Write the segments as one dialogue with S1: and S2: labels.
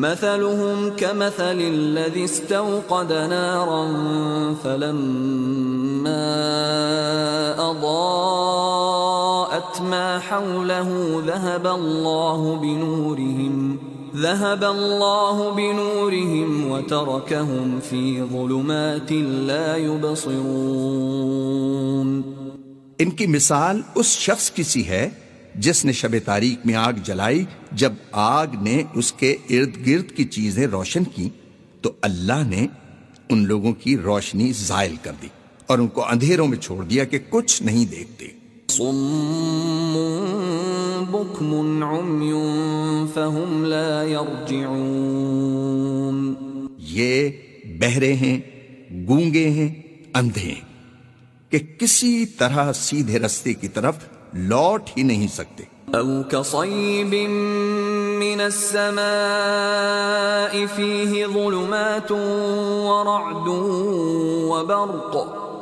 S1: مثلهم كمثل الذي استوقد نارا فلما أضاءت ما حوله ذهب الله بنورهم وتركهم في ظلمات لا يبصرون۔
S2: ان کی مثال اس شخص کی سی ہے جس نے شب تاریک میں آگ جلائی، جب آگ نے اس کے ارد گرد کی چیزیں روشن کی تو اللہ نے ان لوگوں کی روشنی زائل کر دی اور ان کو اندھیروں میں چھوڑ دیا کہ کچھ نہیں دیکھتے۔
S1: صم بكم عمي فهم لا يرجعون،
S2: یہ بہرے ہیں، گونگے ہیں، اندھے ہیں کہ کسی طرح سیدھے رستے کی طرف لوٹ ہی نہیں سکتے۔
S1: او كصيب من السماء فيه ظلمات ورعد وبرق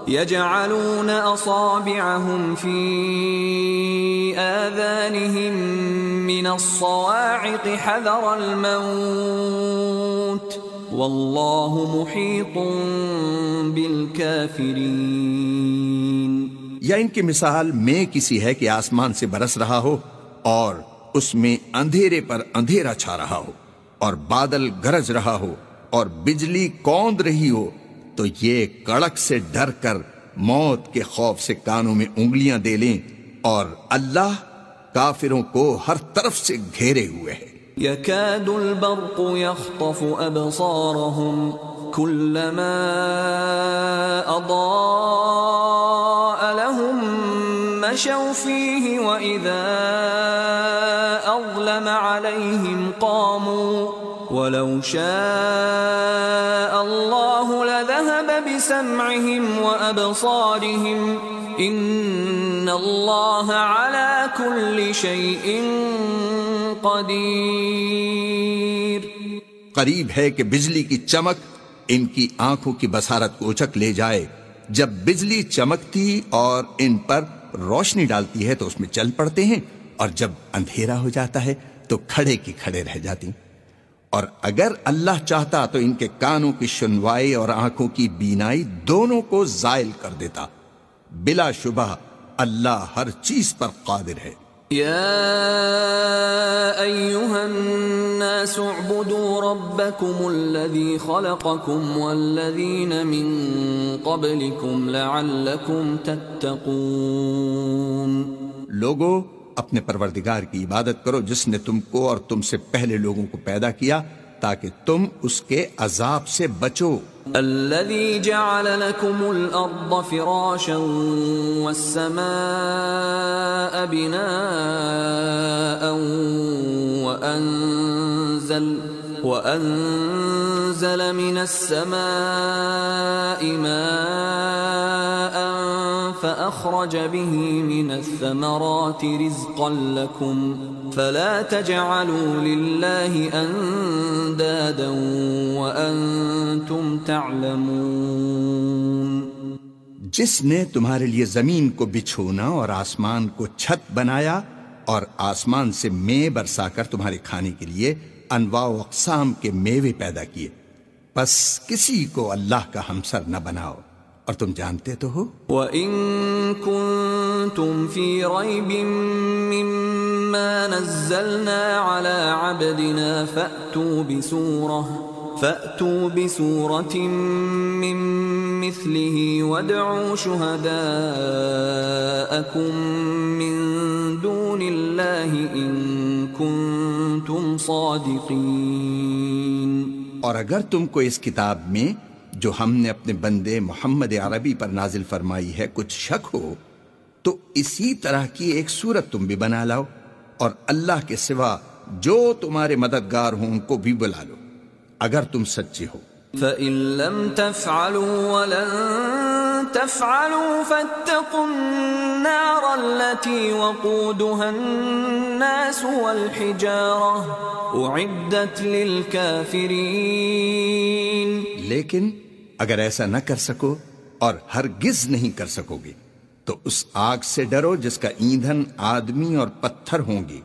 S1: يجعلون أصابعهم في آذانهم من الصواعق حذر الموت والله محيط بالكافرين۔
S2: یا ان کی مثال میں کسی ہے کہ آسمان سے برس رہا ہو اور اس میں اندھیرے پر اندھیرا چھا رہا ہو اور بادل گرج رہا ہو اور بجلی کوند رہی ہو تو یہ کڑک سے ڈر کر موت کے خوف سے کانوں میں انگلیاں دے لیں، اور اللہ کافروں کو ہر طرف سے گھیرے ہوئے ہے۔
S1: يكاد البرق يخطف أبصارهم كلما أضاء لهم مشوا فيه وإذا أظلم عليهم قاموا ولو شاء الله لذهب بسمعهم وأبصارهم إن الله على كل شيء قدیر۔
S2: قریب ہے کہ بجلی کی چمک ان کی آنکھوں کی بصارت کو اچک لے جائے۔ جب بجلی چمکتی اور ان پر روشنی ڈالتی ہے تو اس میں چل پڑتے ہیں، اور جب اندھیرا ہو جاتا ہے تو کھڑے کی کھڑے رہ جاتی۔ اور اگر اللہ چاہتا تو ان کے کانوں کی سنوائی اور آنکھوں کی بینائی دونوں کو زائل کر دیتا۔ بلا شبہ اللہ ہر چیز پر قادر ہے۔
S1: يا أيها الناس اعبدوا ربكم الذي خلقكم والذين من قبلكم لعلكم تتقون۔
S2: لوگو اپنے پروردگار کی عبادت کرو جس نے تم کو اور تم سے پہلے لوگوں کو پیدا کیا تاکہ تم اس کے عذاب سے بچو۔
S1: الذي جعل لكم الأرض فراشا والسماء بناء وأنزل من السماء ماء فأخرج به من الثمرات رزقا لكم فلا تجعلوا لله أندادا وأنتم تعلمون۔
S2: جس نے تمہارے لیے زمین کو بچھونا اور آسمان کو چھت بنایا اور آسمان سے مے برسا کر تمہارے کھانے کے لیے انواع و اقسام کے میوے پیدا کیے، پس کسی کو اللہ کا ہمسر نہ بناؤ، اور تم جانتے تو ہو۔
S1: وَإِن كُنتُمْ فِي رَيْبٍ مِّمَّا نَزَّلْنَا عَلَى عَبْدِنَا فَأْتُوا بِسُورَةٍ مِّن مِّثْلِهِ وَادْعُوا شُهَدَاءَكُم مِّن دُونِ اللَّهِ إِن كُنتُمْ صَادِقِينَ۔
S2: اور اگر تم کو اس کتاب میں جو ہم نے اپنے بندے محمد عربی پر نازل فرمائی ہے کچھ شک ہو تو اسی طرح کی ایک صورت تم بھی بنا لاؤ، اور اللہ کے سوا جو تمہارے مددگار ہوں ان کو بھی بلا لو اگر تم سچے ہو۔
S1: فَإِن لَّمْ تَفْعَلُوا وَلَن تَفْعَلُوا فَاتَّقُوا النَّارَ الَّتِي وَقُودُهَا النَّاسُ وَالْحِجَارَةُ أُعِدَّتْ لِلْكَافِرِينَ۔
S2: لیکن اگر ایسا نہ کر سکو اور ہرگز نہیں کر سکو گے تو اس آگ سے ڈرو جس کا ایندھن آدمی اور پتھر ہوں گے،